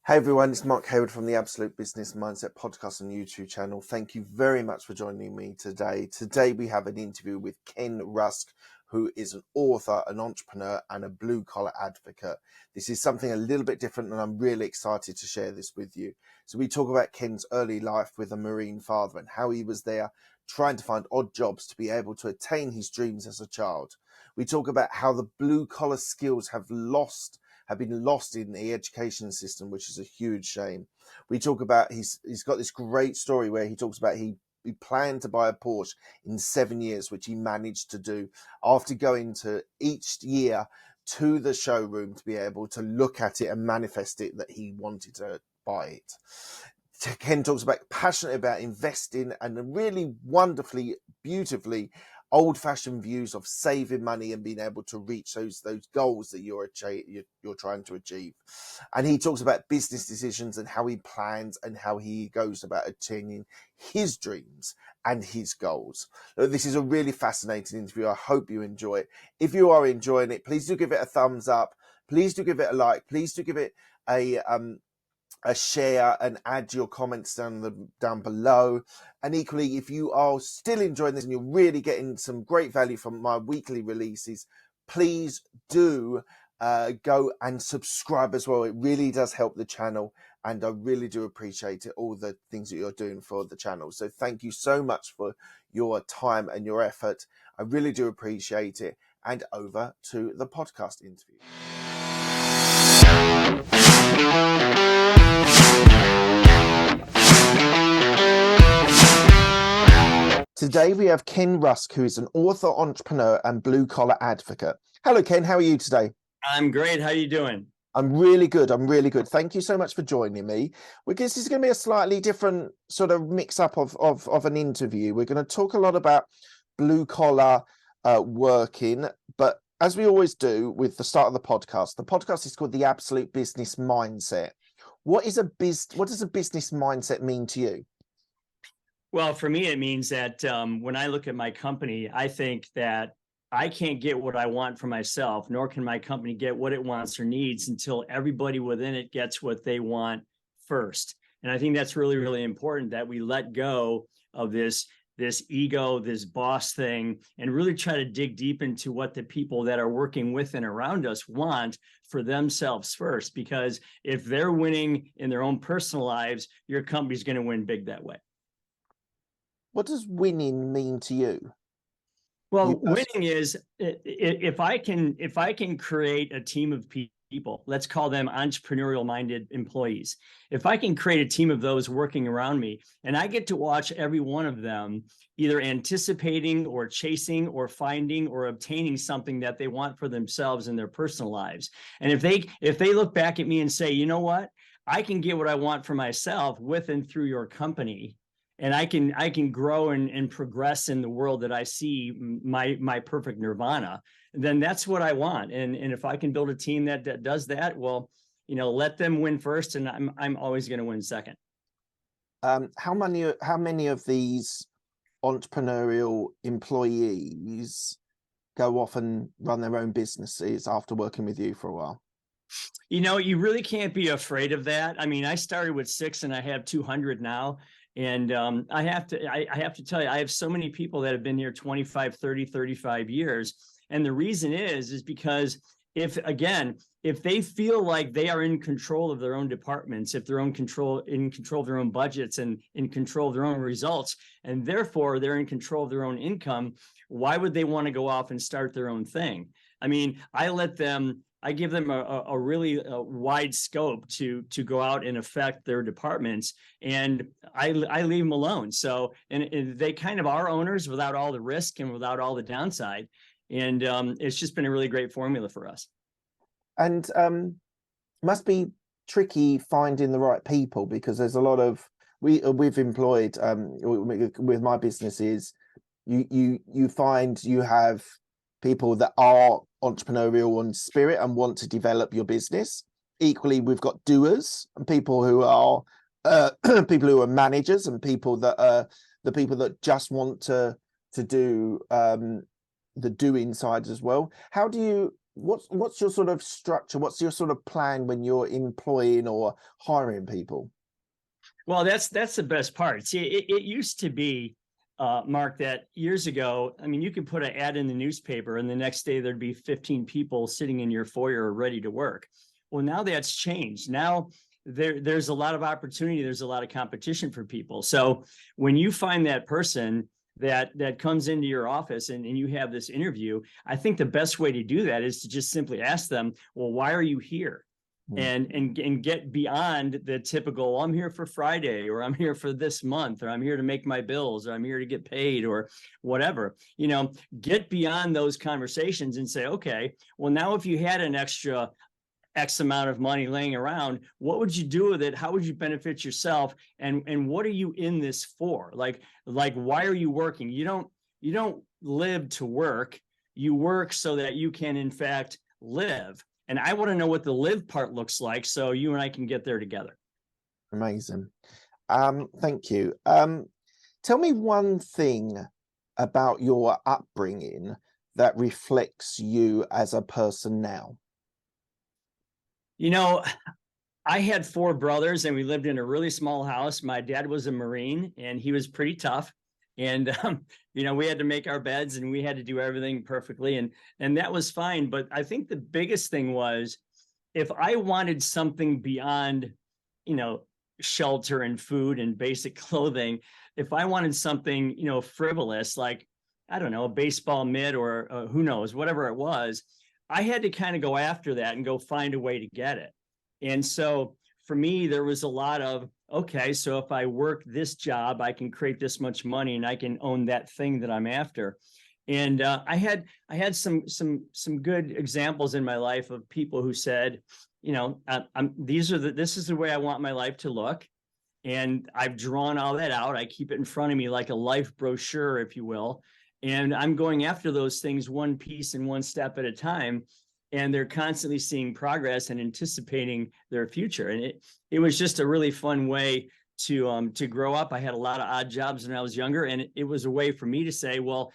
Hey everyone, it's Mark Hayward from the Absolute Business Mindset podcast and YouTube channel. Thank you very much for joining me today. Today we have an interview with Ken Rusk, who is an author, an entrepreneur, and a blue-collar advocate. This is something a little bit different, and I'm really excited to share this with you. So we talk about Ken's early life with a Marine father and how he was there trying to find odd jobs to be able to attain his dreams as a child. We talk about how the blue-collar skills have been lost in the education system, which is a huge shame. We talk about he's got this great story where he talks about he planned to buy a Porsche in 7 years, which he managed to do after going to each year to the showroom to be able to look at it and manifest it that he wanted to buy it. Ken talks about passionate about investing and really wonderfully, beautifully old-fashioned views of saving money and being able to reach those goals that you're trying to achieve. And he talks about business decisions and how he plans and how he goes about attaining his dreams and his goals. This is a really fascinating interview. I hope you enjoy it. If you are enjoying it, please do give it a thumbs up. Please do give it a like. Please do give it a share and add your comments down below. And equally, if you are still enjoying this and you're really getting some great value from my weekly releases, please do go and subscribe as well. It really does help the channel, and I really do appreciate it, all the things that you're doing for the channel. So thank you so much for your time and your effort. I really do appreciate it. And over to the podcast interview. Today we have Ken Rusk, who is an author, entrepreneur, and blue-collar advocate. Hello, Ken. How are you today? I'm great. How are you doing? I'm really good. Thank you so much for joining me. This is going to be a slightly different sort of mix-up of an interview. We're going to talk a lot about blue-collar working, but as we always do with the start of the podcast is called the Absolute Business Mindset. What does a business mindset mean to you? Well, for me, it means that when I look at my company, I think that I can't get what I want for myself, nor can my company get what it wants or needs until everybody within it gets what they want first. And I think that's really, really important that we let go of this ego, this boss thing, and really try to dig deep into what the people that are working with and around us want for themselves first. Because if they're winning in their own personal lives, your company's going to win big that way. What does winning mean to you? Well, winning is if I can create a team of people, let's call them entrepreneurial minded employees. If I can create a team of those working around me, and I get to watch every one of them either anticipating or chasing or finding or obtaining something that they want for themselves in their personal lives. And if they look back at me and say, you know what, I can get what I want for myself with and through your company, and I can grow and progress in the world that I see my perfect nirvana, then that's what I want. And if I can build a team that does that, well, let them win first, and I'm always going to win second. How many of these entrepreneurial employees go off and run their own businesses after working with you for a while? You really can't be afraid of that. I mean, I started with 6 and I have 200 now. And I have to tell you, I have so many people that have been here 25, 30, 35 years. And the reason is because if they feel like they are in control of their own departments, if they're in control of their own budgets and in control of their own results, and therefore they're in control of their own income, why would they want to go off and start their own thing? I mean, I give them a really wide scope to go out and affect their departments, and I leave them alone. So, and they kind of are owners without all the risk and without all the downside. And it's just been a really great formula for us. And must be tricky finding the right people, because there's a lot of we've employed with my businesses. You find you have people that are entrepreneurial in spirit and want to develop your business. Equally, we've got doers and people who are managers, and people that are the people that just want to do the doing side as well. How do what's your sort of structure? What's your sort of plan when you're employing or hiring people? Well, that's the best part. See, it used to be, Mark, that years ago, I mean, you could put an ad in the newspaper and the next day there'd be 15 people sitting in your foyer ready to work. Well, now that's changed. Now there's a lot of opportunity. There's a lot of competition for people. So when you find that person that comes into your office and you have this interview, I think the best way to do that is to just simply ask them, well, why are you here? And get beyond the typical, well, I'm here for Friday, or I'm here for this month, or I'm here to make my bills, or I'm here to get paid, or whatever. Get beyond those conversations and say, okay, well, now if you had an extra X amount of money laying around, what would you do with it? How would you benefit yourself? And what are you in this for? Like why are you working? You don't live to work. You work so that you can in fact live. And I want to know what the live part looks like, so you and I can get there together. Amazing. Thank you. Tell me one thing about your upbringing that reflects you as a person now. I had 4 brothers and we lived in a really small house. My dad was a Marine and he was pretty tough. And, we had to make our beds and we had to do everything perfectly. And that was fine. But I think the biggest thing was, if I wanted something beyond, shelter and food and basic clothing, if I wanted something, frivolous, like, I don't know, a baseball mitt or who knows, whatever it was, I had to kind of go after that and go find a way to get it. And so for me, there was a lot of, okay, so if I work this job, I can create this much money and I can own that thing that I'm after. And I had some good examples in my life of people who said, this is the way I want my life to look. And I've drawn all that out. I keep it in front of me like a life brochure, if you will. And I'm going after those things one piece and one step at a time. And they're constantly seeing progress and anticipating their future. And it was just a really fun way to grow up. I had a lot of odd jobs when I was younger, and it was a way for me to say, well,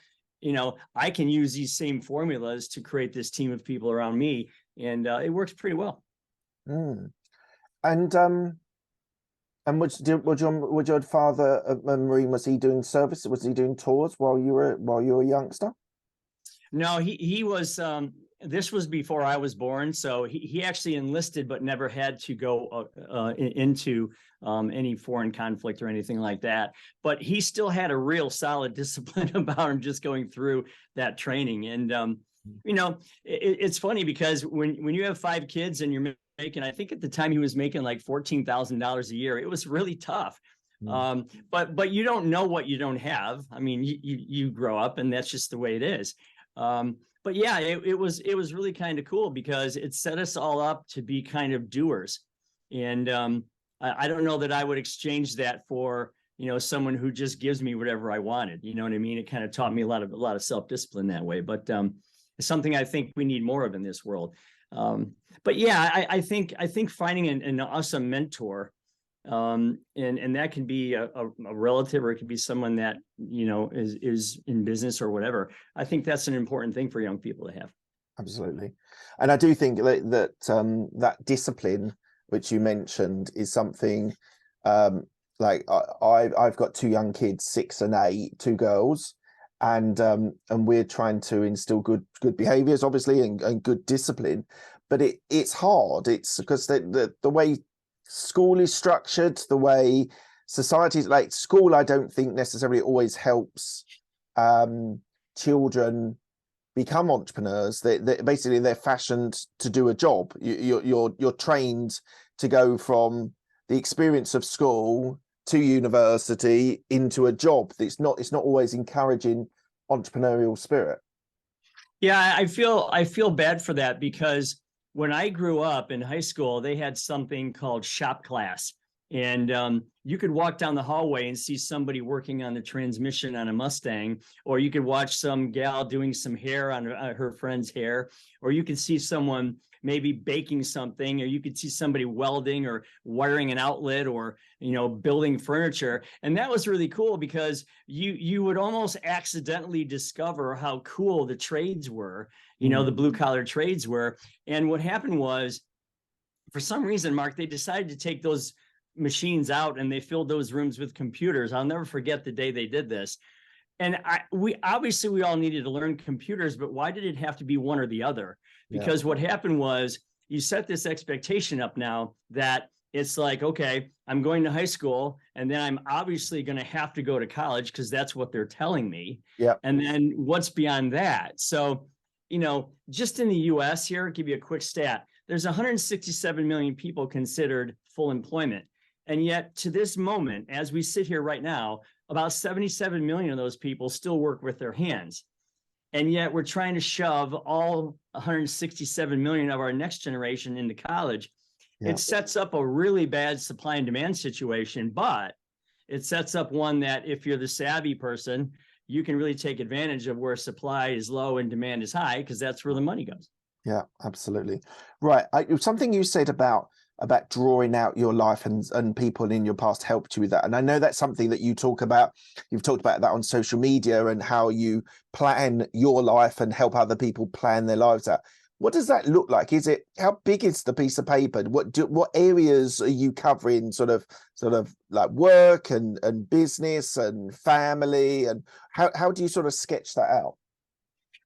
I can use these same formulas to create this team of people around me, and it works pretty well. And was your father a Marine? Was he doing service? Was he doing tours while you were a youngster? No, he was. This was before I was born, so he actually enlisted, but never had to go into any foreign conflict or anything like that. But he still had a real solid discipline about him, just going through that training. And it's funny because when you have 5 kids and you're making, I think at the time he was making like $14,000 a year, it was really tough. But you don't know what you don't have. I mean, you grow up and that's just the way it is. But yeah, it was really kind of cool because it set us all up to be kind of doers. And I don't know that I would exchange that for, someone who just gives me whatever I wanted. You know what I mean? It kind of taught me a lot of self-discipline that way. But it's something I think we need more of in this world. But yeah, I think finding an awesome mentor, and that can be a relative, or it could be someone that is in business or whatever. I think that's an important thing for young people to have. Absolutely. And I do think that discipline which you mentioned is something, like I've got 2 young kids, 6 and 8, 2 girls, and we're trying to instill good behaviors, obviously, and good discipline, but it's hard. It's because the way school is structured, the way society's, like school, I don't think necessarily always helps children become entrepreneurs. They're fashioned to do a job. You're trained to go from the experience of school to university into a job. It's not always encouraging entrepreneurial spirit. Yeah, I feel bad for that, because when I grew up in high school, they had something called shop class. And you could walk down the hallway and see somebody working on the transmission on a Mustang, or you could watch some gal doing some hair on her friend's hair, or you could see someone maybe baking something, or you could see somebody welding or wiring an outlet, or, building furniture. And that was really cool because you would almost accidentally discover how cool the trades were, the blue collar trades were. And what happened was, for some reason, Mark, they decided to take those machines out and they filled those rooms with computers. I'll never forget the day they did this. And we all needed to learn computers, but why did it have to be one or the other? Because what happened was, you set this expectation up now that it's like, okay, I'm going to high school and then I'm obviously going to have to go to college because that's what they're telling me. Yeah. And then what's beyond that? So, just in the US here, I'll give you a quick stat. There's 167 million people considered full employment. And yet to this moment, as we sit here right now, about 77 million of those people still work with their hands. And yet we're trying to shove all 167 million of our next generation into college. Yeah. It sets up a really bad supply and demand situation, but it sets up one that if you're the savvy person, you can really take advantage of where supply is low and demand is high, because that's where the money goes. Yeah, absolutely. Right. Something you said about drawing out your life and people in your past helped you with that. And I know that's something that you talk about. You've talked about that on social media and how you plan your life and help other people plan their lives out. What does that look like? How big is the piece of paper? What areas are you covering? Sort of like work and business and family, and how do you sort of sketch that out?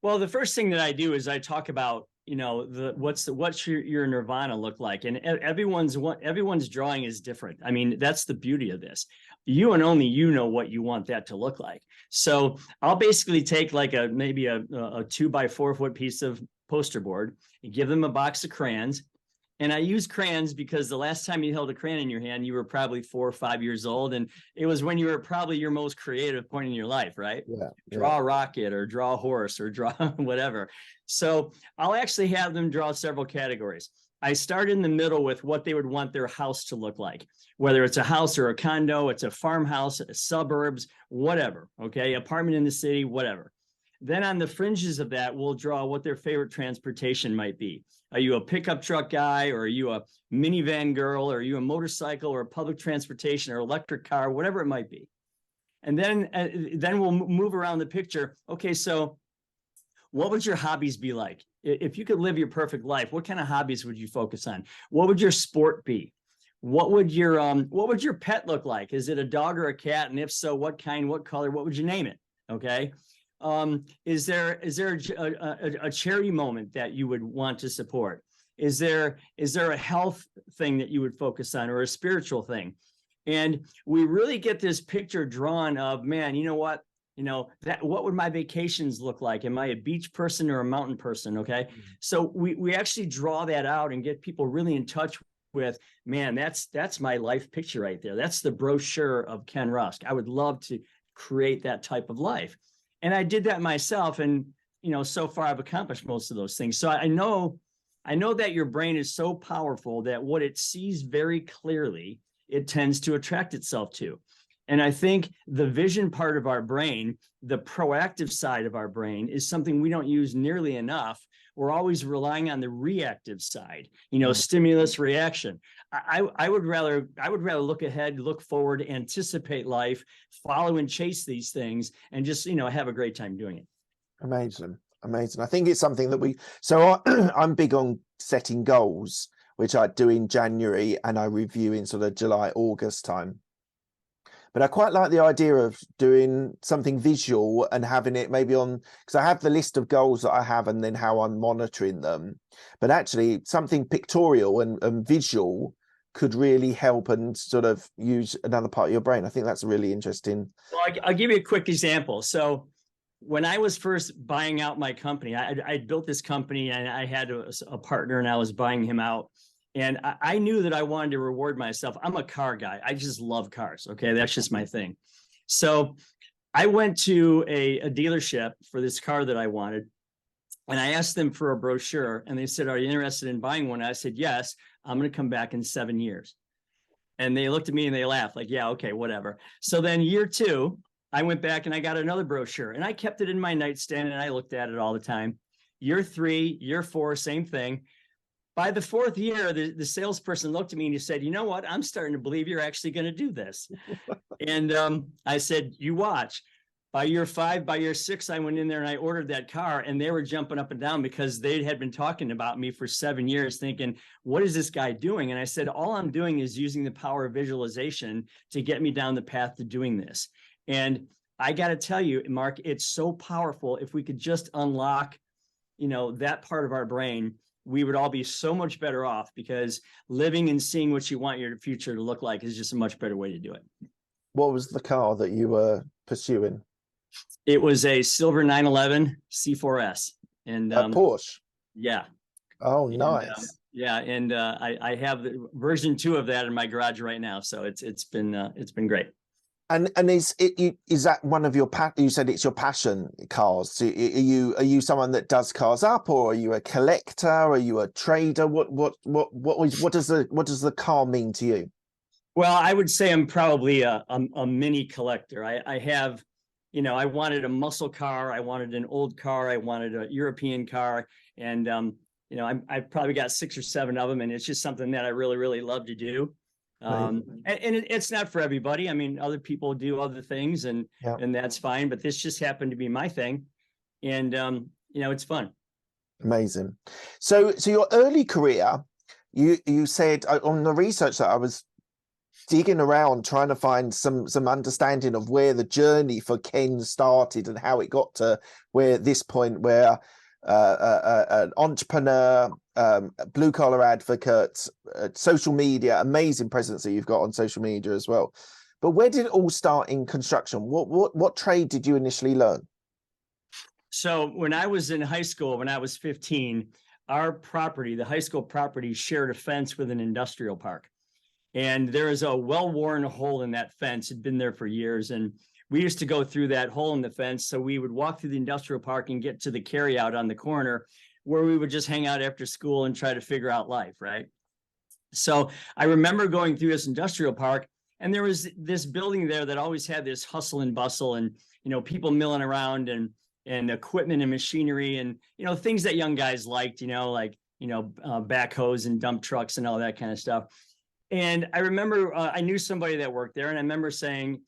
Well, the first thing that I do is I talk about, what's your nirvana look like, and everyone's drawing is different. I mean, that's the beauty of this. You and only you know what you want that to look like. So I'll basically take like maybe a 2x4 foot piece of poster board and give them a box of crayons. And I use crayons because the last time you held a crayon in your hand, you were probably 4 or 5 years old. And it was when you were probably your most creative point in your life, right? Yeah. Draw a rocket or draw a horse or draw whatever. So I'll actually have them draw several categories. I start in the middle with what they would want their house to look like, whether it's a house or a condo, it's a farmhouse, suburbs, whatever. Okay. Apartment in the city, whatever. Then on the fringes of that, we'll draw what their favorite transportation might be. Are you a pickup truck guy, or are you a minivan girl, or are you a motorcycle or public transportation or electric car, whatever it might be. And then we'll move around the picture. Okay, so what would your hobbies be like? If you could live your perfect life, what kind of hobbies would you focus on? What would your sport be? What would your pet look like? Is it a dog or a cat? And if so, what kind, what color, what would you name it? Okay. Is there a charity moment that you would want to support? Is there a health thing that you would focus on, or a spiritual thing? And we really get this picture drawn of, man, you know what? What would my vacations look like? Am I a beach person or a mountain person? Okay. Mm-hmm. So we actually draw that out and get people really in touch with, man, that's my life picture right there. That's the brochure of Ken Rusk. I would love to create that type of life. And I did that myself. And, so far I've accomplished most of those things. So I know that your brain is so powerful that what it sees very clearly, it tends to attract itself to. And I think the vision part of our brain, the proactive side of our brain, is something we don't use nearly enough. We're always relying on the reactive side, stimulus reaction. I would rather look ahead, look forward, anticipate life, follow and chase these things, and just, have a great time doing it. Amazing. I think it's something that I'm big on setting goals, which I do in January and I review in sort of July, August time. But I quite like the idea of doing something visual and having it maybe on, because I have the list of goals that I have and then how I'm monitoring them. But actually something pictorial and visual could really help and sort of use another part of your brain. I think that's really interesting. Well, I'll give you a quick example. So when I was first buying out my company, I built this company and I had a partner and I was buying him out. And I knew that I wanted to reward myself. I'm a car guy. I just love cars. Okay. That's just my thing. So I went to a dealership for this car that I wanted. And I asked them for a brochure and they said, are you interested in buying one? I said, yes, I'm going to come back in 7 years. And they looked at me and they laughed like, yeah, okay, whatever. So then year 2, I went back and I got another brochure and I kept it in my nightstand and I looked at it all the time. Year 3, year 4, same thing. by the fourth year, the salesperson looked at me and he said, you know what? I'm starting to believe you're actually going to do this. And I said, you watch. By year 5, by year 6, I went in there and I ordered that car, and they were jumping up and down because they had been talking about me for 7 years thinking, what is this guy doing? And I said, all I'm doing is using the power of visualization to get me down the path to doing this. And I got to tell you, Mark, it's so powerful. If we could just unlock, that part of our brain, we would all be so much better off, because living and seeing what you want your future to look like is just a much better way to do it. What was the car that you were pursuing? It was a silver 911 C4S, and Porsche. Yeah. Oh, nice. And I have the version 2 of that in my garage right now, so it's been great. And is that one of your you said it's your passion, cars? So are you someone that does cars up, or are you a collector? Are you a trader? What does the car mean to you? Well, I would say I'm probably a mini collector. I have, I wanted a muscle car, I wanted an old car, I wanted a European car, and I've probably got 6 or 7 of them, and it's just something that I really, really love to do. And it's not for everybody. I mean, other people do other things, and that's fine. But this just happened to be my thing, and it's fun. Amazing. So your early career, you said on the research that I was digging around trying to find some understanding of where the journey for Ken started and how it got to where this point where an entrepreneur, blue collar advocate, social media, amazing presence that you've got on social media as well. But where did it all start in construction? What trade did you initially learn? So when I was in high school, when I was 15, our property, the high school property, shared a fence with an industrial park. And there is a well-worn hole in that fence. It'd been there for years. And we used to go through that hole in the fence. So we would walk through the industrial park and get to the carryout on the corner, where we would just hang out after school and try to figure out life, right? So I remember going through this industrial park, and there was this building there that always had this hustle and bustle, and people milling around, and equipment and machinery, and things that young guys liked, backhoes and dump trucks and all that kind of stuff. And I remember I knew somebody that worked there, and I remember saying,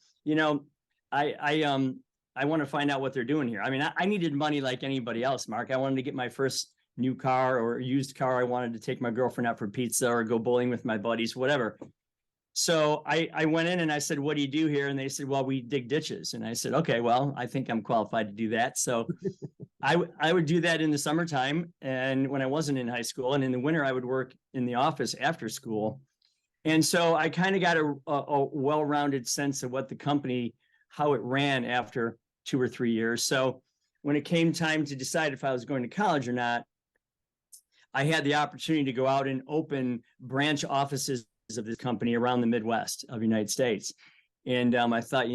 I want to find out what they're doing here. I mean, I needed money like anybody else, Mark. I wanted to get my first new car or used car. I wanted to take my girlfriend out for pizza or go bowling with my buddies, whatever. So I went in and I said, what do you do here? And they said, well, we dig ditches. And I said, okay, well, I think I'm qualified to do that. So I would do that in the summertime, and when I wasn't in high school, and in the winter, I would work in the office after school. And so I kind of got a well-rounded sense of what the company, how it ran after 2 or 3 years. So when it came time to decide if I was going to college or not, I had the opportunity to go out and open branch offices of this company around the Midwest of the United States. And I thought,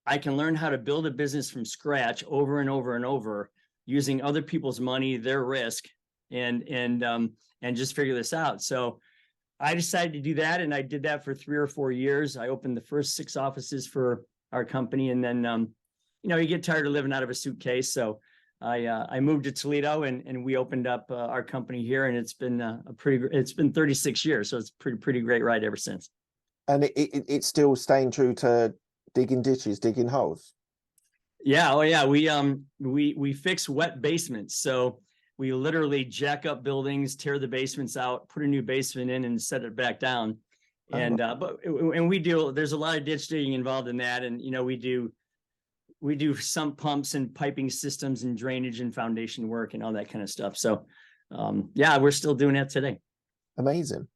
I can learn how to build a business from scratch over and over and over, using other people's money, their risk, and just figure this out. So I decided to do that, and I did that for 3 or 4 years. I opened the first 6 offices for our company, and then you get tired of living out of a suitcase, so I moved to Toledo, and we opened up our company here, and it's been 36 years, so it's pretty great ride ever since. And it's still staying true to digging ditches, digging holes. Yeah, oh yeah, we fix wet basements, so we literally jack up buildings, tear the basements out, put a new basement in, and set it back down. And there's a lot of ditch digging involved in that, and we do sump pumps and piping systems and drainage and foundation work and all that kind of stuff. So we're still doing that today. Amazing.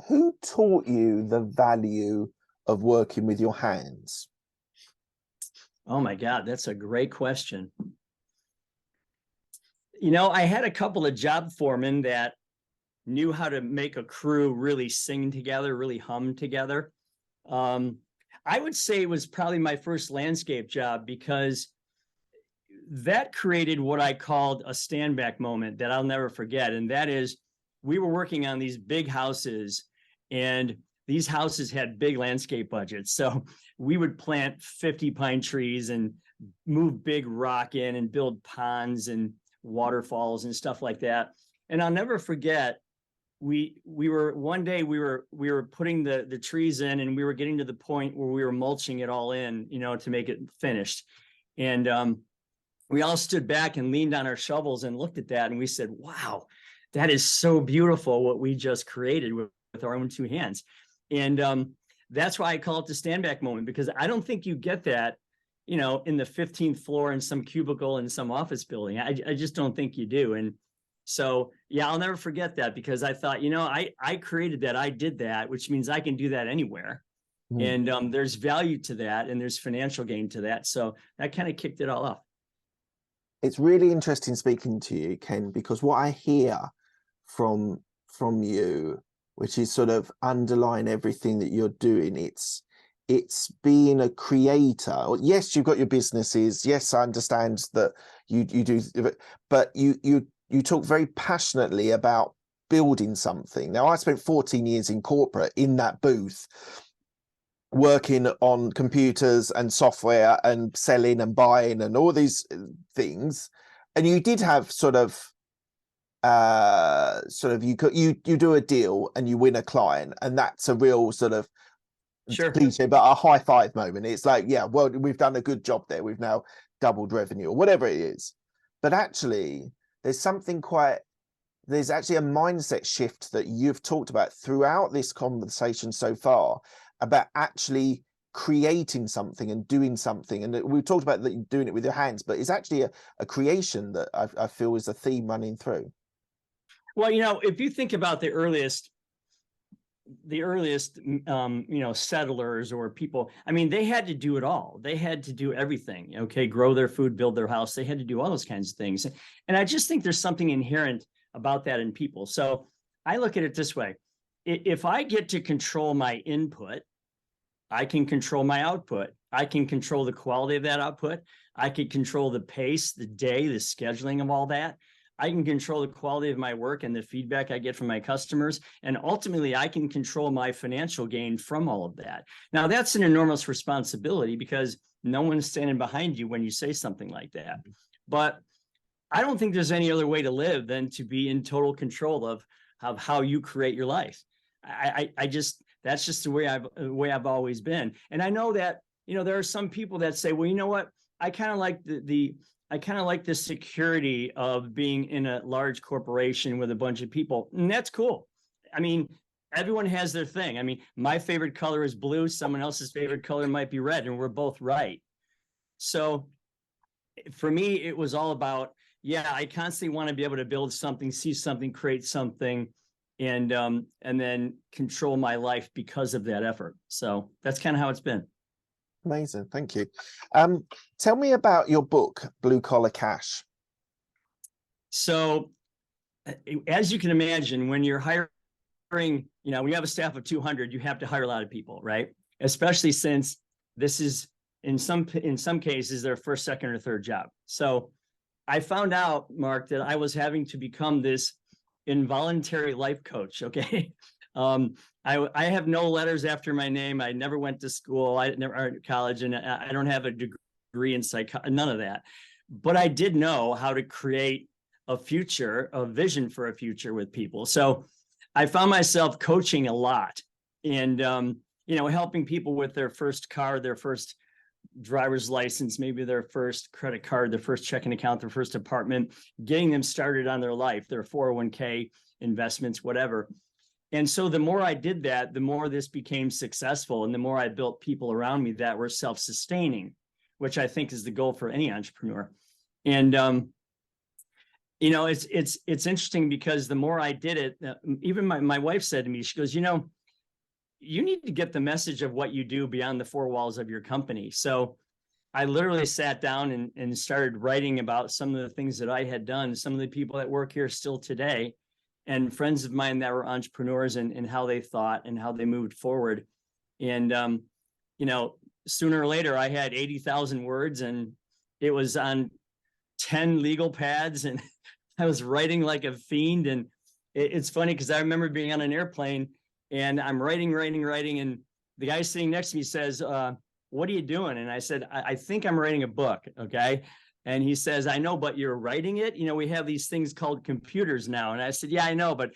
Who taught you the value of working with your hands? Oh my God, that's a great question. I had a couple of job foremen that knew how to make a crew really sing together, really hum together. I would say it was probably my first landscape job, because that created what I called a stand back moment that I'll never forget. And that is, we were working on these big houses, and these houses had big landscape budgets. So we would plant 50 pine trees and move big rock in and build ponds and waterfalls and stuff like that. And I'll never forget, we were one day we were putting the trees in, and we were getting to the point where we were mulching it all in, to make it finished. And we all stood back and leaned on our shovels and looked at that, and we said, wow, that is so beautiful what we just created with our own two hands. And that's why I call it the stand back moment, because I don't think you get that, in the 15th floor in some cubicle in some office building. I just don't think you do. And so, yeah, I'll never forget that, because I thought, I created that, I did that, which means I can do that anywhere. And there's value to that, and there's financial gain to that. So that kind of kicked it all off. It's really interesting speaking to you, Ken, because what I hear from you, which is sort of underlying everything that you're doing, it's being a creator. Yes, you've got your businesses. Yes, I understand that you do, but you talk very passionately about building something. Now, I spent 14 years in corporate in that booth, working on computers and software and selling and buying and all these things. And you did have you do a deal and you win a client, and that's a real sort of cliche, but a high five moment. It's like, yeah, well, we've done a good job there. We've now doubled revenue or whatever it is. But actually, there's actually a mindset shift that you've talked about throughout this conversation so far, about actually creating something and doing something. And we've talked about that, doing it with your hands, but it's actually a creation that I feel is a theme running through. Well, if you think about the earliest settlers or people, I mean, they had to do it all. They had to do everything. Okay, grow their food, build their house. They had to do all those kinds of things. And I just think there's something inherent about that in people. So I look at it this way: if I get to control my input, I can control my output. I can control the quality of that output. I can control the pace, the day, the scheduling of all that. I can control the quality of my work and the feedback I get from my customers. And ultimately, I can control my financial gain from all of that. Now, that's an enormous responsibility, because no one's standing behind you when you say something like that. But I don't think there's any other way to live than to be in total control of how you create your life. That's just the way I've always been. And I know that, there are some people that say, well, you know what? I kind of like the security of being in a large corporation with a bunch of people. And that's cool. I mean, everyone has their thing. I mean, my favorite color is blue. Someone else's favorite color might be red, and we're both right. So for me, it was all about, I constantly want to be able to build something, see something, create something, and then control my life because of that effort. So that's kind of how it's been. Amazing. Thank you. Tell me about your book, Blue Collar Cash. So as you can imagine, when you're hiring, when you have a staff of 200, you have to hire a lot of people, right? Especially since this is in some cases their first, second, or third job. So I found out, Mark, that I was having to become this involuntary life coach. Okay. I have no letters after my name. I never went to school. I never college, and I don't have a degree in psychology, none of that. But I did know how to create a vision for a future with people. So I found myself coaching a lot, and helping people with their first car, their first driver's license, maybe their first credit card, their first checking account, their first apartment, getting them started on their life, their 401k investments, whatever. And so the more I did that, the more this became successful, and the more I built people around me that were self-sustaining, which I think is the goal for any entrepreneur. And it's interesting, because the more I did it, even my wife said to me, she goes, you need to get the message of what you do beyond the four walls of your company. So I literally sat down and started writing about some of the things that I had done, some of the people that work here still today, and friends of mine that were entrepreneurs, and how they thought and how they moved forward. And, sooner or later, I had 80,000 words, and it was on 10 legal pads, and I was writing like a fiend. And it's funny, because I remember being on an airplane, and I'm writing, and the guy sitting next to me says, what are you doing? And I said, I think I'm writing a book. Okay. And he says, I know, but you're writing it. We have these things called computers now. And I said, yeah, I know, but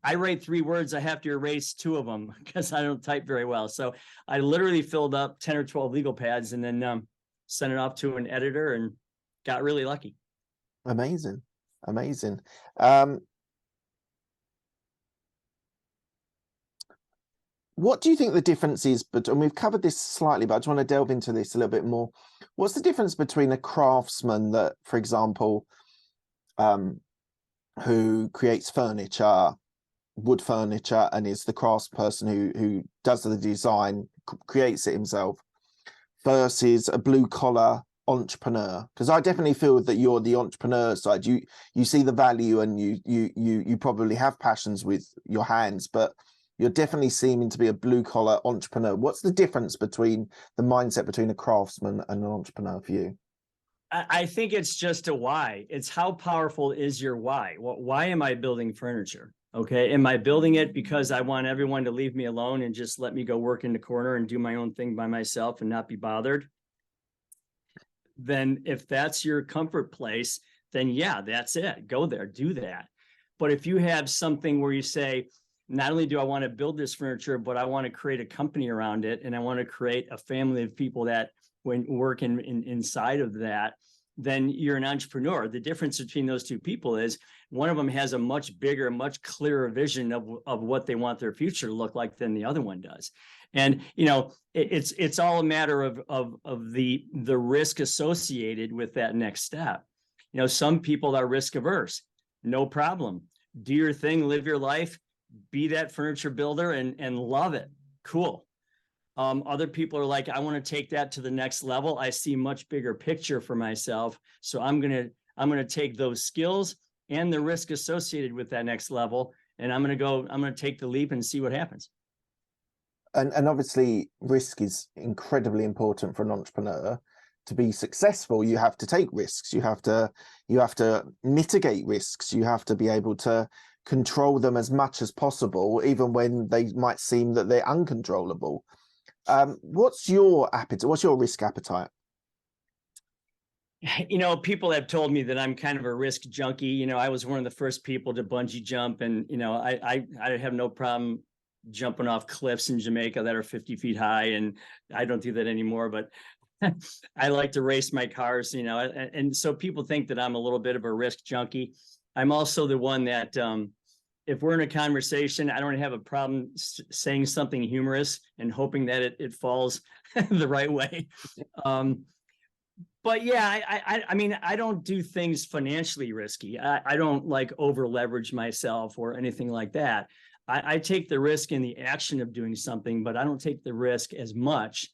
I write 3 words. I have to erase 2 of them because I don't type very well. So I literally filled up 10 or 12 legal pads and then sent it off to an editor and got really lucky. Amazing. Amazing. What do you think the difference is? But and we've covered this slightly, but I just want to delve into this a little bit more. What's the difference between a craftsman that, for example, who creates furniture, wood furniture, and is the craftsperson who does the design, creates it himself, versus a blue collar entrepreneur? Because I definitely feel that you're the entrepreneur side. You see the value, and you probably have passions with your hands, but you're definitely seeming to be a blue collar entrepreneur. What's the difference between the mindset between a craftsman and an entrepreneur for you? I think it's just a why. It's how powerful is your why? Why am I building furniture? Okay. Am I building it because I want everyone to leave me alone and just let me go work in the corner and do my own thing by myself and not be bothered? Then if that's your comfort place, then yeah, that's it. Go there, do that. But if you have something where you say, not only do I want to build this furniture, but I want to create a company around it, and I want to create a family of people that when work inside of that, then you're an entrepreneur. The difference between those 2 people is one of them has a much bigger, much clearer vision of what they want their future to look like than the other one does. And it's all a matter of the risk associated with that next step. Some people are risk averse. No problem. Do your thing, live your life, be that furniture builder and love it. Cool. Other people are like, I want to take that to the next level. I see much bigger picture for myself. So I'm going to take those skills and the risk associated with that next level. And I'm going to take the leap and see what happens. And obviously risk is incredibly important for an entrepreneur. To be successful, you have to take risks. You have to mitigate risks. You have to be able to control them as much as possible, even when they might seem that they're uncontrollable. What's your appetite? What's your risk appetite? People have told me that I'm kind of a risk junkie. I was one of the first people to bungee jump, and I have no problem jumping off cliffs in Jamaica that are 50 feet high, and I don't do that anymore, but I like to race my cars, and so people think that I'm a little bit of a risk junkie. I'm also the one that if we're in a conversation, I don't have a problem saying something humorous and hoping that it falls the right way. But yeah, I mean, I don't do things financially risky. I don't like over leverage myself or anything like that. I take the risk in the action of doing something, but I don't take the risk as much.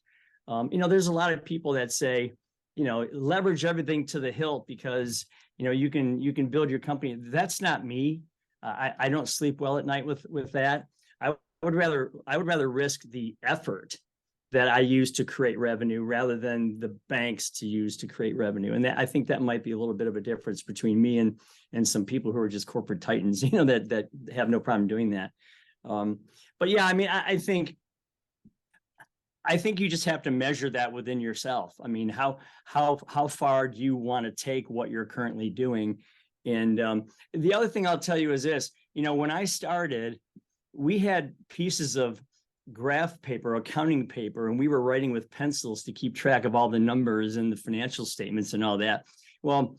There's a lot of people that say, leverage everything to the hilt because, you can build your company. That's not me. I don't sleep well at night with that. I would rather risk the effort that I use to create revenue rather than the banks to use to create revenue. And I think that might be a little bit of a difference between me and some people who are just corporate titans, that have no problem doing that. But yeah, I mean, I think you just have to measure that within yourself. I mean, how far do you want to take what you're currently doing? And the other thing I'll tell you is this, when I started, we had pieces of graph paper, accounting paper, and we were writing with pencils to keep track of all the numbers and the financial statements and all that. Well,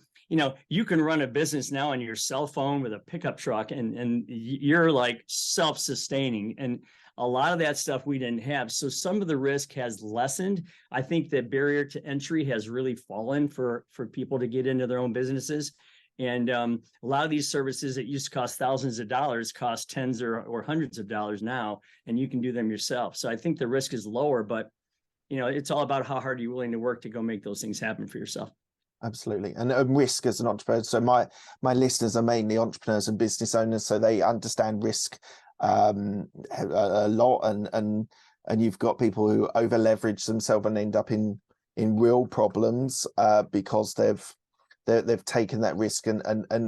you can run a business now on your cell phone with a pickup truck and you're like self-sustaining. And a lot of that stuff we didn't have. So some of the risk has lessened. I think the barrier to entry has really fallen for people to get into their own businesses. And a lot of these services that used to cost thousands of dollars cost tens or hundreds of dollars now, and you can do them yourself. So I think the risk is lower, but it's all about how hard you're willing to work to go make those things happen for yourself. Absolutely. And risk as an entrepreneur. So my listeners are mainly entrepreneurs and business owners, so they understand risk a lot. And you've got people who over leverage themselves and end up in real problems because they've taken that risk and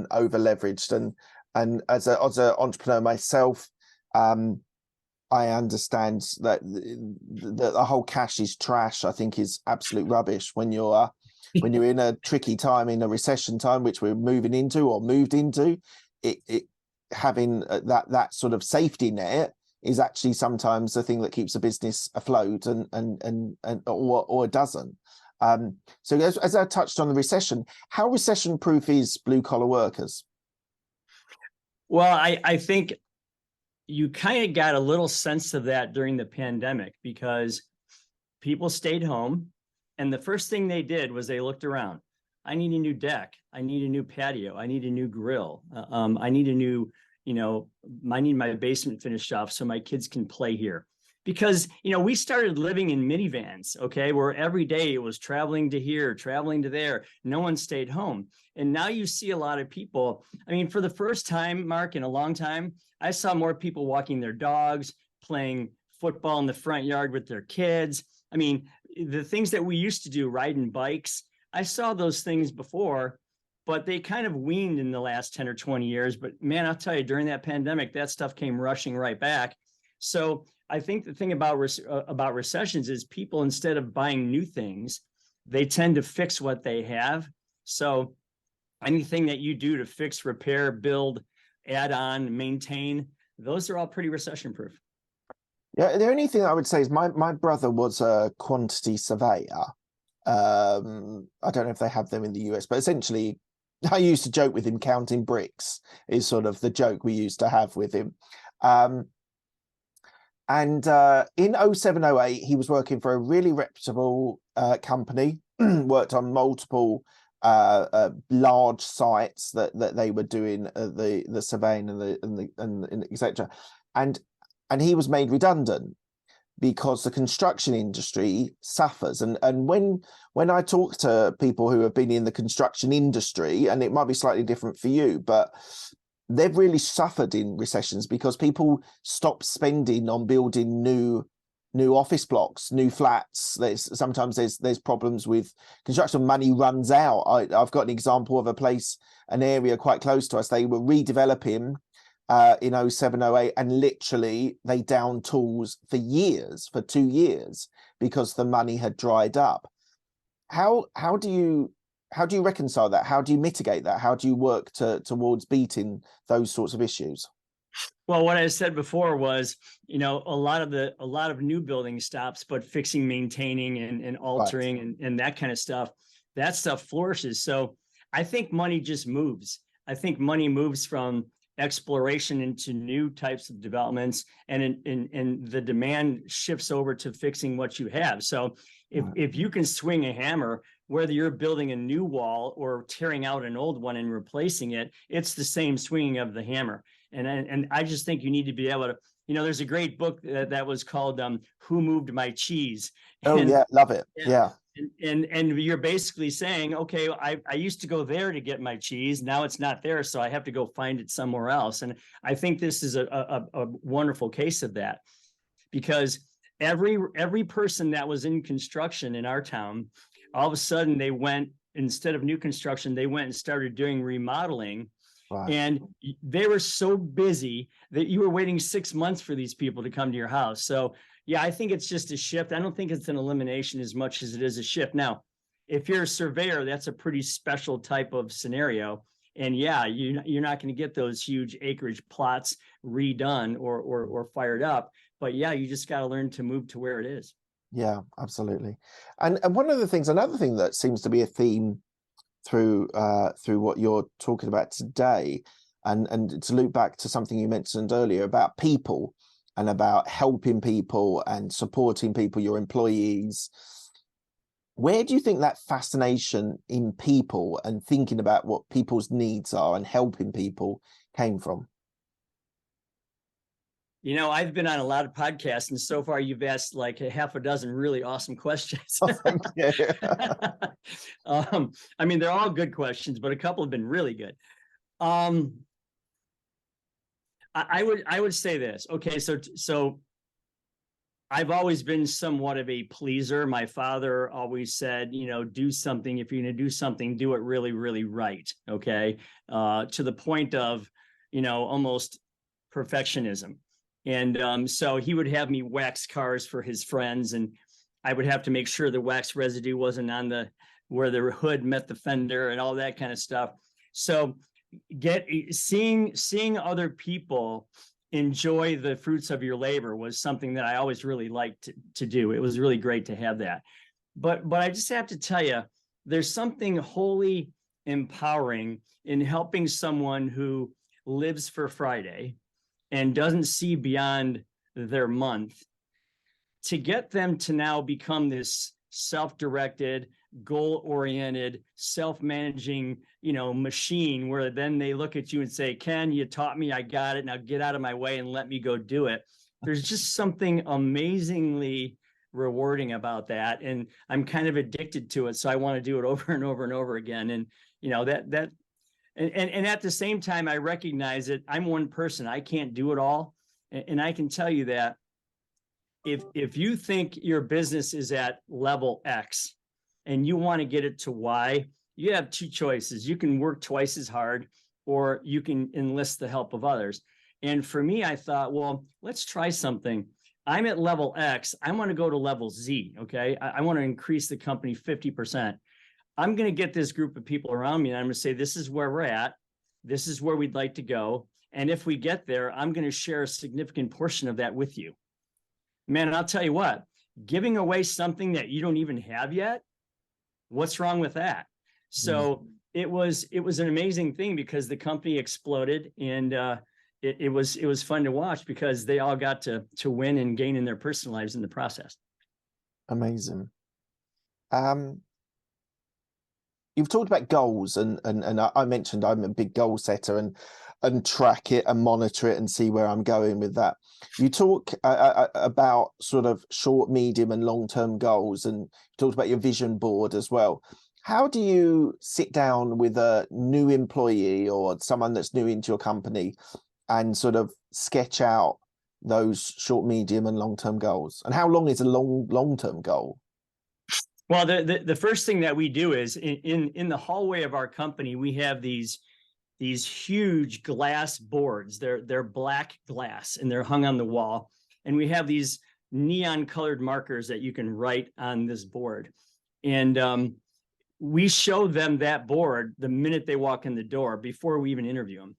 over leveraged. And as an entrepreneur myself, I understand that the whole cash is trash. I think is absolute rubbish when you're when you're in a tricky time, in a recession time, which we're moving into or moved into, it having that sort of safety net is actually sometimes the thing that keeps a business afloat, and or doesn't. So as I touched on the recession, how recession proof is blue collar workers? Well, I think you kind of got a little sense of that during the pandemic, because people stayed home, and the first thing they did was they looked around. I need a new deck. I need a new patio. I need a new grill. I need a new, I need my basement finished off so my kids can play here. Because, we started living in minivans, okay, where every day it was traveling to here, traveling to there. No one stayed home. And now you see a lot of people. I mean, for the first time, Mark, in a long time, I saw more people walking their dogs, playing football in the front yard with their kids. I mean, the things that we used to do, riding bikes, I saw those things before, but they kind of weaned in the last 10 or 20 years. But man, I'll tell you, during that pandemic, that stuff came rushing right back. So I think the thing about recessions is people, instead of buying new things, they tend to fix what they have. So anything that you do to fix, repair, build, add on, maintain, those are all pretty recession proof. Yeah, the only thing I would say is my brother was a quantity surveyor. I don't know if they have them in the US, but essentially I used to joke with him, counting bricks is sort of the joke we used to have with him. And in 0708, he was working for a really reputable company, worked on multiple large sites that they were doing the surveying and etc. And he was made redundant because the construction industry suffers. And when I talk to people who have been in the construction industry, and it might be slightly different for you, but they've really suffered in recessions because people stop spending on building new office blocks, new flats. Sometimes there's problems with construction. Money runs out. I've got an example of a place, an area quite close to us. They were redeveloping in 07, 08, and literally they downed tools for 2 years because the money had dried up. How do you reconcile that? How do you mitigate that? How do you work towards beating those sorts of issues? Well, what I said before was, a lot of new building stops, but fixing, maintaining, and altering, right, and that kind of stuff, that stuff flourishes. So I think money just moves. I think money moves from exploration into new types of developments, and the demand shifts over to fixing what you have. So if you can swing a hammer, whether you're building a new wall or tearing out an old one and replacing it, it's the same swinging of the hammer. And I just think you need to be able to, there's a great book that was called Who Moved My Cheese? Yeah, love it. Yeah. And you're basically saying, okay, I used to go there to get my cheese. Now it's not there, so I have to go find it somewhere else. And I think this is a wonderful case of that, because every person that was in construction in our town, all of a sudden they went, instead of new construction, they went and started doing remodeling. Right. And they were so busy that you were waiting 6 months for these people to come to your house. So yeah, I think it's just a shift. I don't think it's an elimination as much as it is a shift. Now, if you're a surveyor, that's a pretty special type of scenario. And yeah, you're not going to get those huge acreage plots redone or fired up. But yeah, you just got to learn to move to where it is. Yeah, absolutely. And one of the things, another thing that seems to be a theme through what you're talking about today, and to loop back to something you mentioned earlier about people and about helping people and supporting people, your employees. Where do you think that fascination in people and thinking about what people's needs are and helping people came from? I've been on a lot of podcasts, and so far you've asked like a half a dozen really awesome questions. Oh, thank you. I mean, they're all good questions, but a couple have been really good. I would say this. Okay, so I've always been somewhat of a pleaser. My father always said, do something. If you're going to do something, do it really, really right. Okay, to the point of, almost perfectionism. And so he would have me wax cars for his friends, and I would have to make sure the wax residue wasn't on where the hood met the fender and all that kind of stuff. So seeing other people enjoy the fruits of your labor was something that I always really liked to do. It was really great to have that. But I just have to tell you, there's something wholly empowering in helping someone who lives for Friday and doesn't see beyond their month, to get them to now become this self-directed, goal-oriented, self-managing, machine, where then they look at you and say, Ken, you taught me, I got it. Now get out of my way and let me go do it. There's just something amazingly rewarding about that. And I'm kind of addicted to it. So I want to do it over and over and over again. And, and at the same time, I recognize that I'm one person. I can't do it all. And I can tell you that if you think your business is at level X and you want to get it to Y, you have two choices. You can work twice as hard, or you can enlist the help of others. And for me, I thought, well, let's try something. I'm at level X. I want to go to level Z. Okay. I want to increase the company 50%. I'm going to get this group of people around me and I'm going to say, this is where we're at. This is where we'd like to go. And if we get there, I'm going to share a significant portion of that with you. Man, I'll tell you what, giving away something that you don't even have yet, what's wrong with that? So it was an amazing thing, because the company exploded, and it was fun to watch, because they all got to win and gain in their personal lives in the process. Amazing. You've talked about goals, and I mentioned I'm a big goal setter, and track it and monitor it and see where I'm going with that. You talk about sort of short, medium and long-term goals, and you talked about your vision board as well. How do you sit down with a new employee or someone that's new into your company and sort of sketch out those short, medium and long-term goals? And how long is a long-term goal? Well, the first thing that we do is in the hallway of our company, we have these huge glass boards. They're black glass and they're hung on the wall. And we have these neon colored markers that you can write on this board. And we show them that board the minute they walk in the door, before we even interview them.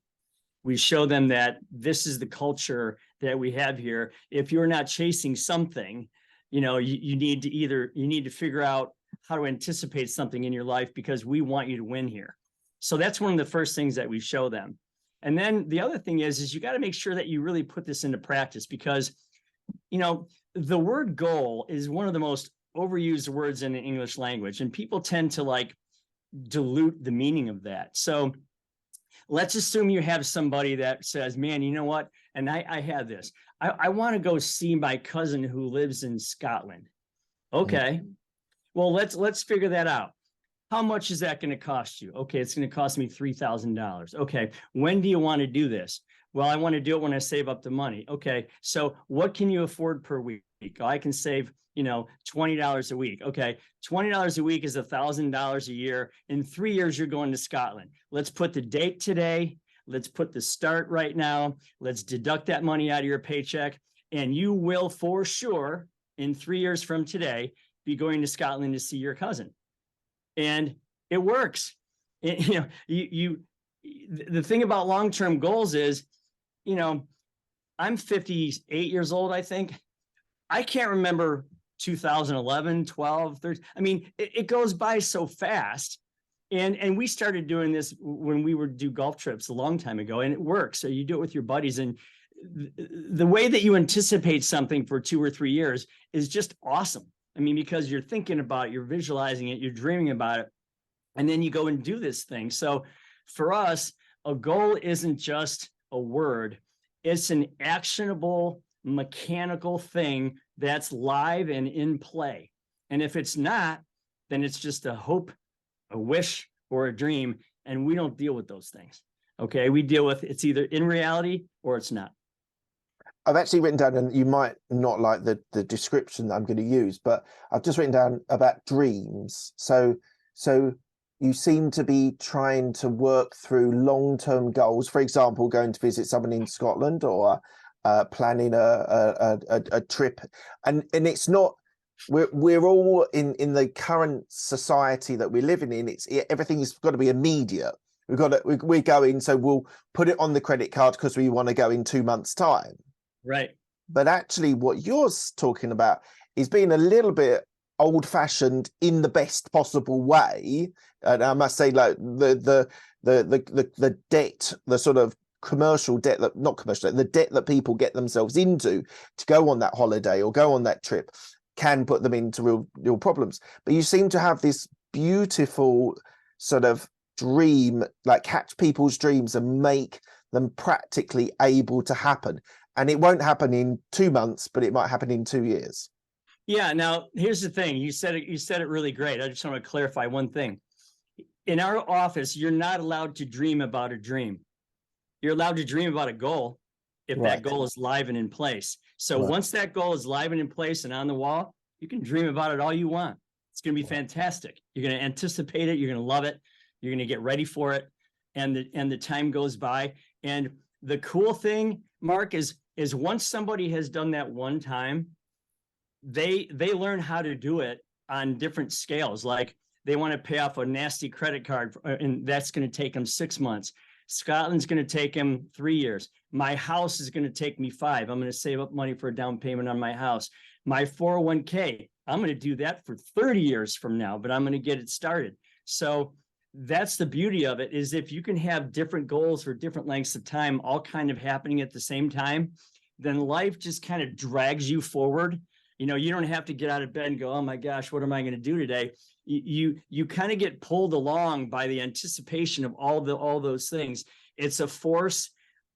We show them that this is the culture that we have here. If you're not chasing something, you need to figure out how to anticipate something in your life, because we want you to win here. So that's one of the first things that we show them. And then the other thing is you got to make sure that you really put this into practice, because, the word goal is one of the most overused words in the English language, and people tend to dilute the meaning of that. So let's assume you have somebody that says, man, you know what? And I have this. I want to go see my cousin who lives in Scotland. Okay. Well, let's figure that out. How much is that going to cost you? Okay, it's going to cost me $3,000. Okay, when do you want to do this? Well, I want to do it when I save up the money. Okay, so what can you afford per week? I can save, $20 a week. Okay, $20 a week is $1,000 a year. In 3 years, you're going to Scotland. Let's put the date today. Let's put the start right now. Let's deduct that money out of your paycheck. And you will, for sure, in 3 years from today, be going to Scotland to see your cousin. And it works. The thing about long-term goals is, I'm 58 years old, I think. I can't remember 2011, 12, 13. I mean, it goes by so fast. And we started doing this when we would do golf trips a long time ago, and it works. So you do it with your buddies, and the way that you anticipate something for 2 or 3 years is just awesome. I mean, because you're thinking about it, you're visualizing it, you're dreaming about it, and then you go and do this thing. So for us, a goal isn't just a word. It's an actionable, mechanical thing that's live and in play. And if it's not, then it's just a hope, a wish, or a dream, and we don't deal with those things. Okay, we deal with it's either in reality or it's not. I've actually written down, and you might not like the description that I'm going to use, but I've just written down about dreams. So you seem to be trying to work through long-term goals. For example, going to visit someone in Scotland, or planning a trip, and it's not we're all in the current society that we're living in. Everything's got to be immediate. We're going, so we'll put it on the credit card because we want to go in 2 months' time. Right. But actually, what you're talking about is being a little bit old-fashioned in the best possible way. And I must say, like the debt, the sort of commercial debt, that not commercial debt, the debt that people get themselves into to go on that holiday or go on that trip can put them into real problems. But you seem to have this beautiful sort of dream, like catch people's dreams and make them practically able to happen. And it won't happen in 2 months, but it might happen in 2 years. Yeah. Now, here's the thing. You said it really great. I just want to clarify one thing. In our office, you're not allowed to dream about a dream. You're allowed to dream about a goal if Right. that goal is live and in place. So Right. once that goal is live and in place and on the wall, you can dream about it all you want. It's going to be fantastic. You're going to anticipate it. You're going to love it. You're going to get ready for it. And the time goes by. And the cool thing, Mark, is once somebody has done that one time, they learn how to do it on different scales. Like they want to pay off a nasty credit card, and that's going to take them 6 months. Scotland's going to take him 3 years. My house is going to take me 5. I'm going to save up money for a down payment on my house. My 401k, I'm going to do that for 30 years from now, but I'm going to get it started. So that's the beauty of it, is if you can have different goals for different lengths of time, all kind of happening at the same time, then life just kind of drags you forward. You know, you don't have to get out of bed and go, oh my gosh, what am I going to do today? You kind of get pulled along by the anticipation of all those things. It's a force,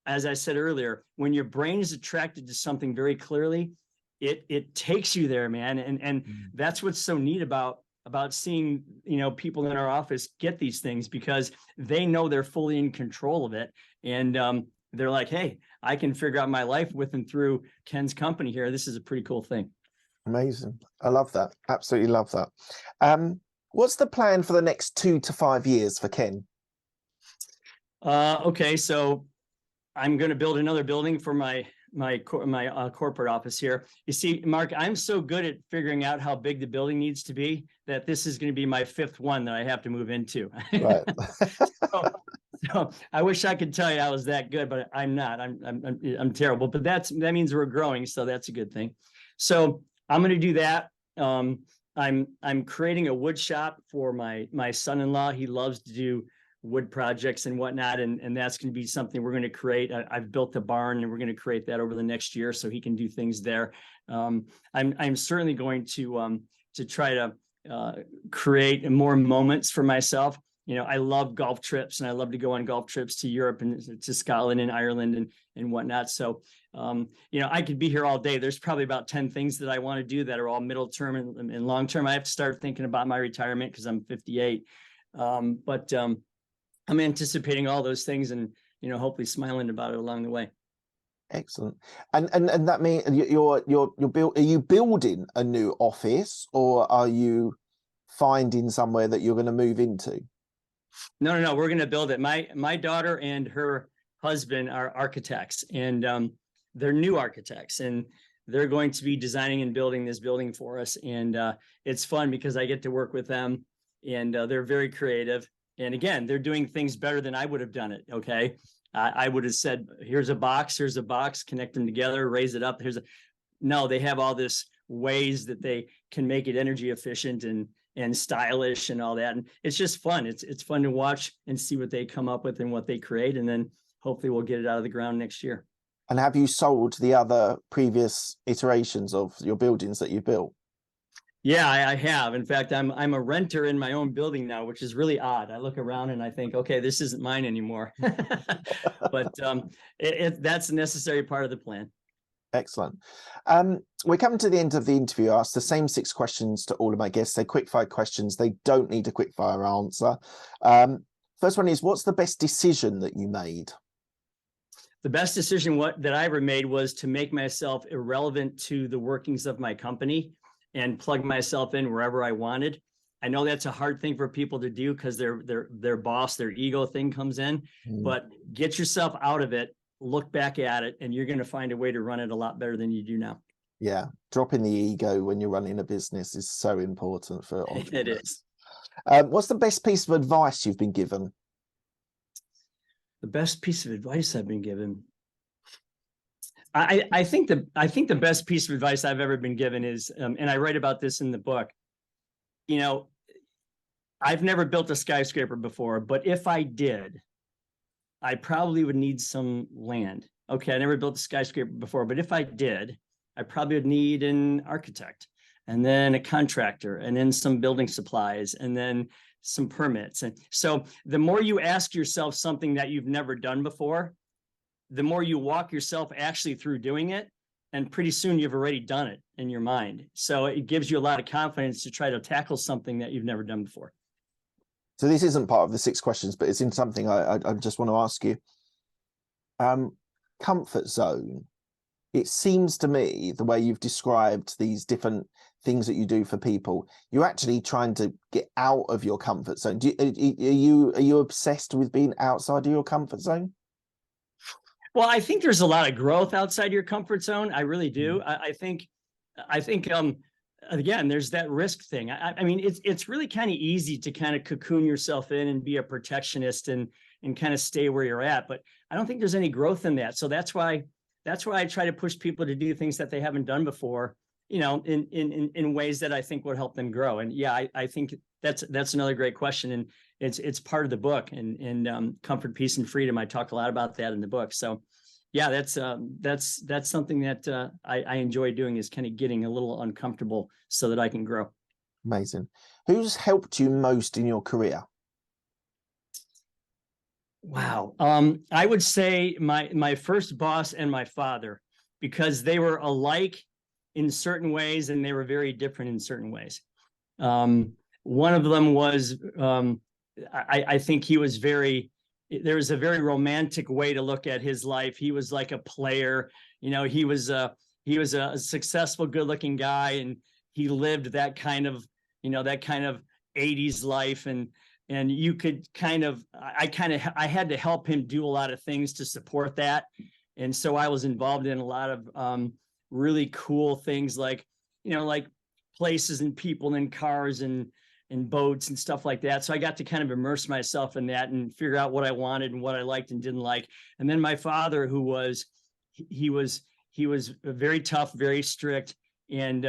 as I said earlier, when your brain is attracted to something very clearly, it takes you there, man. And that's what's so neat about seeing, people in our office get these things, because they know they're fully in control of it. And they're like, hey, I can figure out my life with and through Ken's company here. This is a pretty cool thing. Amazing. I love that. Absolutely love that. What's the plan for the next 2 to 5 years for Ken? Okay, so I'm going to build another building for my corporate office here. You see, Mark, I'm so good at figuring out how big the building needs to be that this is going to be my 5th one that I have to move into. Right. So I wish I could tell you I was that good, but I'm not. I'm terrible. But that means we're growing, so that's a good thing. So I'm going to do that. I'm creating a wood shop for my son-in-law. He loves to do wood projects and whatnot, and that's going to be something we're going to create. I've built a barn, and we're going to create that over the next year so he can do things there. I'm certainly going to try to create more moments for myself. I love golf trips, and I love to go on golf trips to Europe and to Scotland and Ireland and whatnot. So, I could be here all day. There's probably about 10 things that I want to do that are all middle term and long term. I have to start thinking about my retirement because I'm 58. But I'm anticipating all those things and, hopefully smiling about it along the way. Excellent. And that means are you building a new office, or are you finding somewhere that you're going to move into? No. We're going to build it. My daughter and her husband are architects, and they're new architects, and they're going to be designing and building this building for us. And it's fun because I get to work with them, and they're very creative. And again, they're doing things better than I would have done it. Okay. I would have said, here's a box, connect them together, raise it up. No, they have all this ways that they can make it energy efficient and stylish and all that. And it's just fun. It's fun to watch and see what they come up with and what they create. And then hopefully we'll get it out of the ground next year. And have you sold the other previous iterations of your buildings that you built? Yeah, I have. In fact, I'm a renter in my own building now, which is really odd. I look around and I think, okay, this isn't mine anymore. But that's a necessary part of the plan. Excellent. We're coming to the end of the interview. I asked the same 6 questions to all of my guests. They're quick-fire questions. They don't need a quick-fire answer. First one is, what's the best decision that you made? The best decision that I ever made was to make myself irrelevant to the workings of my company and plug myself in wherever I wanted. I know that's a hard thing for people to do because their boss, their ego thing comes in, but get yourself out of it, look back at it, and you're going to find a way to run it a lot better than you do now. Yeah, dropping the ego when you're running a business is so important for It entrepreneurs. is. What's the best piece of advice you've been given? The best piece of advice I've been given. I think the best piece of advice I've ever been given is, and I write about this in the book. You know, I've never built a skyscraper before, but if I did, I probably would need some land. Okay, I never built a skyscraper before, but if I did, I probably would need an architect and then a contractor and then some building supplies and then some permits. And so the more you ask yourself something that you've never done before, the more you walk yourself actually through doing it. And pretty soon you've already done it in your mind. So it gives you a lot of confidence to try to tackle something that you've never done before. So this isn't part of the 6 questions, but it's in something I just want to ask you. Comfort zone. It seems to me the way you've described these different things that you do for people, you're actually trying to get out of your comfort zone. Are you obsessed with being outside of your comfort zone? Well, I think there's a lot of growth outside your comfort zone. I really do. Mm. I think, again, there's that risk thing. I mean, it's really kind of easy to kind of cocoon yourself in and be a protectionist and kind of stay where you're at. But I don't think there's any growth in that. So that's why I try to push people to do things that they haven't done before, you know, in ways that I think would help them grow. And yeah, I think that's another great question. And it's part of the book, and comfort, peace, and freedom. I talk a lot about that in the book. So yeah, that's something that I enjoy doing, is kind of getting a little uncomfortable so that I can grow. Amazing. Who's helped you most in your career? Wow. I would say my first boss and my father, because they were alike in certain ways and they were very different in certain ways. One of them was, I think he was there was a very romantic way to look at his life. He was like a player, you know, he was a successful, good looking guy, and he lived that kind of, you know, that kind of 80s life. And you could I had to help him do a lot of things to support that. And so I was involved in a lot of really cool things, like, you know, like places and people and cars and boats and stuff like that. So I got to kind of immerse myself in that and figure out what I wanted and what I liked and didn't like. And then my father, who was, he was very tough, very strict, and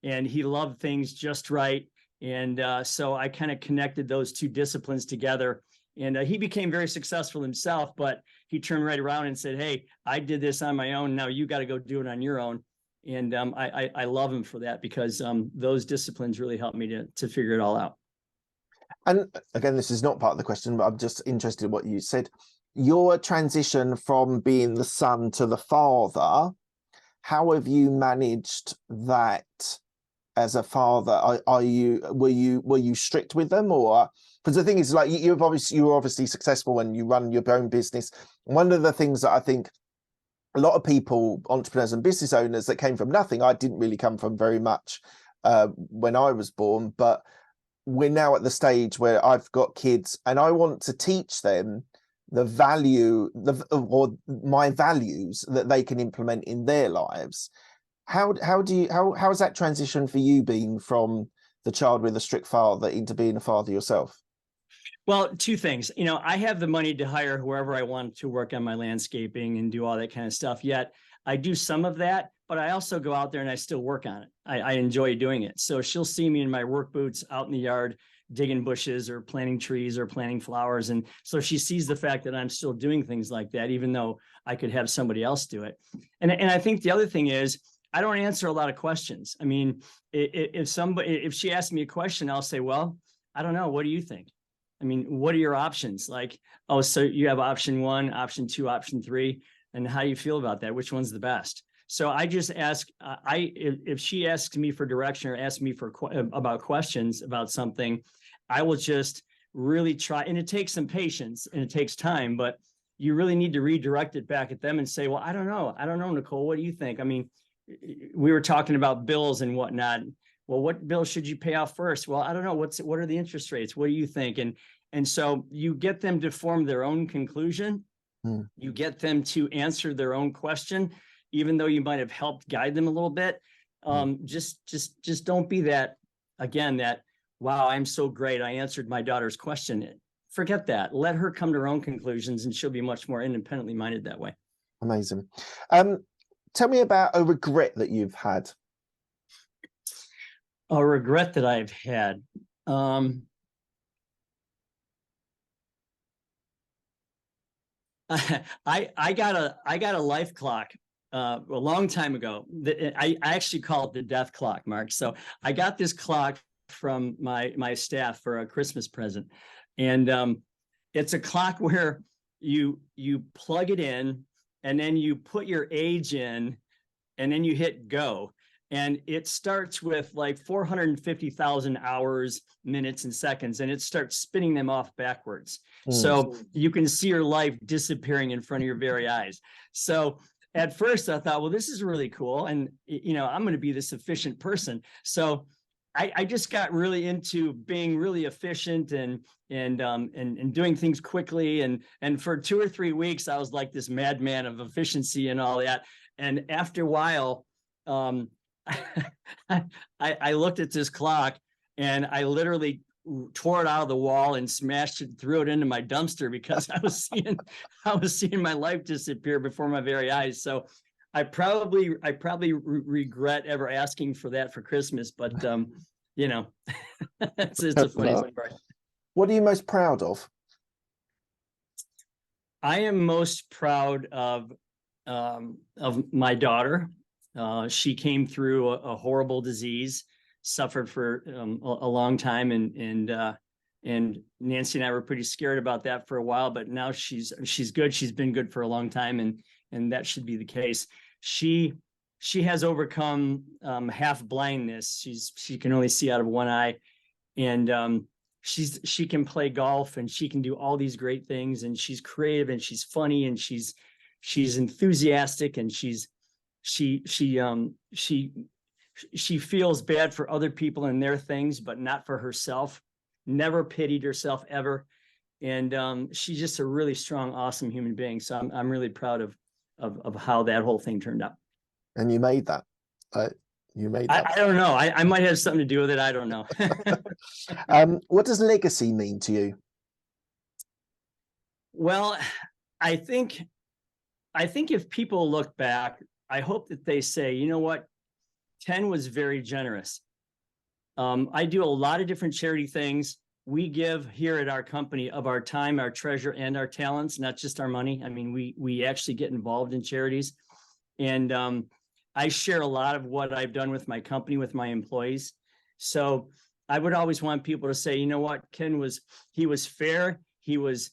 he loved things just right. And so I kind of connected those two disciplines together. And he became very successful himself, but he turned right around and said, "Hey, I did this on my own. Now you got to go do it on your own." And I love him for that, because those disciplines really helped me to figure it all out. And again, this is not part of the question, but I'm just interested in what you said. Your transition from being the son to the father, how have you managed that as a father? Were you strict with them, or because the thing is, like, you were obviously successful when you run your own business. One of the things that I think a lot of people, entrepreneurs and business owners that came from nothing, I didn't really come from very much when I was born, but we're now at the stage where I've got kids and I want to teach them the value or my values that they can implement in their lives. How has that transition for you been from the child with a strict father into being a father yourself? Well, two things. You know, I have the money to hire whoever I want to work on my landscaping and do all that kind of stuff. Yet I do some of that, but I also go out there and I still work on it. I enjoy doing it. So she'll see me in my work boots out in the yard, digging bushes or planting trees or planting flowers. And so she sees the fact that I'm still doing things like that, even though I could have somebody else do it. And I think the other thing is, I don't answer a lot of questions. I mean, if she asks me a question, I'll say, well, I don't know. What do you think? I mean, what are your options? Like, oh, so you have option 1, option 2, option 3, and how do you feel about that? Which one's the best? So I just ask. If she asks me for direction or asks me about questions about something, I will just really try. And it takes some patience and it takes time, but you really need to redirect it back at them and say, well, I don't know, Nicole, what do you think? I mean, we were talking about bills and whatnot. Well, what bill should you pay off first? Well, I don't know. What are the interest rates? What do you think? And so you get them to form their own conclusion. You get them to answer their own question. even though you might have helped guide them a little bit. Just don't be that, again, that, wow, I'm so great, I answered my daughter's question. Forget that. Let her come to her own conclusions, and she'll be much more independently minded that way. Amazing. Tell me about a regret that you've had. A regret that I've had. I got a life clock a long time ago. I actually call it the death clock, Mark. So I got this clock from my staff for a Christmas present, and it's a clock where you plug it in, and then you put your age in, and then you hit go. And it starts with like 450,000 hours, minutes, and seconds, and it starts spinning them off backwards. So you can see your life disappearing in front of your very eyes. So at first I thought, well, this is really cool. And, I'm going to be this efficient person. So I just got really into being really efficient and doing things quickly. And for 2 or 3 weeks, I was like this madman of efficiency and all that. And after a while, I looked at this clock, and I literally tore it out of the wall and smashed it, threw it into my dumpster, because I was seeing my life disappear before my very eyes. So I probably regret ever asking for that for Christmas, but it's a funny story. What are you most proud of? I am most proud of my daughter. She came through a horrible disease, suffered for a long time, and Nancy and I were pretty scared about that for a while, but now she's good. She's been good for a long time, and that should be the case. She has overcome half blindness. She can only see out of one eye, and she can play golf, and she can do all these great things, and she's creative, and she's funny, and she's enthusiastic, and she feels bad for other people and their things, but not for herself. Never pitied herself ever, and she's just a really strong, awesome human being. So I'm really proud of how that whole thing turned out. And you made that. You made that. I don't know. I might have something to do with it. I don't know. What does legacy mean to you? Well, I think if people look back, I hope that they say, you know what, Ken was very generous. I do a lot of different charity things. We give here at our company of our time, our treasure, and our talents, not just our money. I mean, we actually get involved in charities. And I share a lot of what I've done with my company, with my employees. So I would always want people to say, you know what, Ken was fair. He was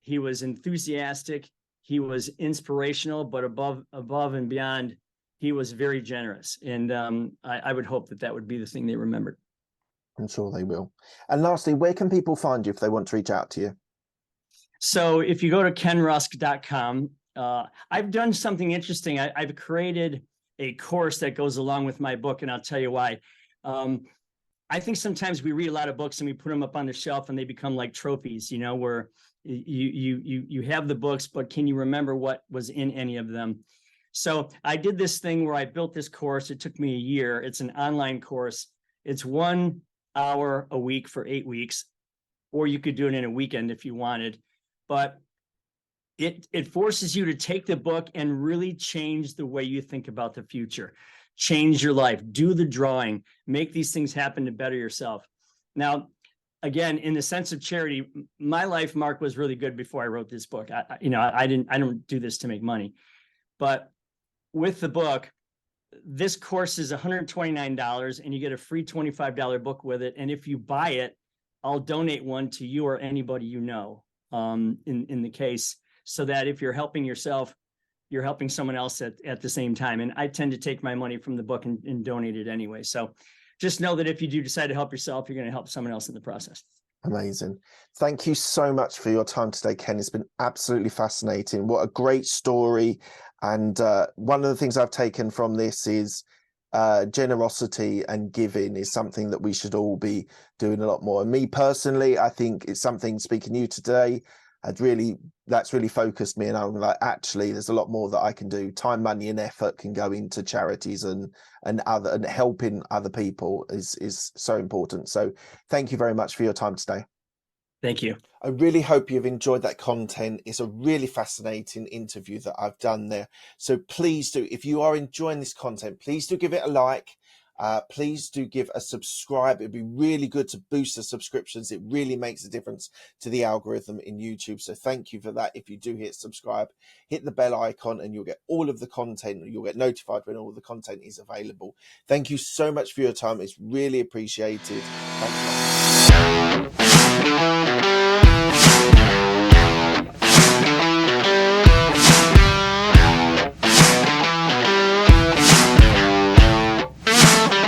enthusiastic. He was inspirational, but above and beyond, he was very generous. And I would hope that would be the thing they remembered. I'm sure they will. And lastly, where can people find you if they want to reach out to you? So if you go to kenrusk.com, I've done something interesting. I've created a course that goes along with my book, and I'll tell you why. I think sometimes we read a lot of books and we put them up on the shelf and they become like trophies, where you have the books, but can you remember what was in any of them? So I did this thing where I built this course. It took me a year. It's an online course. It's 1 hour a week for 8 weeks, or you could do it in a weekend if you wanted. But it forces you to take the book and really change the way you think about the future, change your life, do the drawing, make these things happen to better yourself. Now, again, in the sense of charity, my life, Mark, was really good before I wrote this book. I don't do this to make money, but with the book, this course is $129, and you get a free $25 book with it. And if you buy it, I'll donate one to you or anybody you know, in the case, so that if you're helping yourself, you're helping someone else at the same time. And I tend to take my money from the book and donate it anyway. So just know that if you do decide to help yourself, you're going to help someone else in the process. Amazing. Thank you so much for your time today, Ken. It's been absolutely fascinating. What a great story. And one of the things I've taken from this is generosity and giving is something that we should all be doing a lot more. And me personally, I think it's something, speaking to you today, that's really focused me, and I'm like, actually there's a lot more that I can do. Time, money and effort can go into charities and helping other people is so important. So thank you very much for your time today. Thank you. I really hope you've enjoyed that content. It's a really fascinating interview that I've done there. So please do, if you are enjoying this content, please do give it a like. Please do give a subscribe. It'd be really good to boost the subscriptions. It really makes a difference to the algorithm in YouTube. So thank you for that. If you do hit subscribe, hit the bell icon and you'll get all of the content. You'll get notified when all the content is available. Thank you so much for your time. It's really appreciated. Thanks a lot.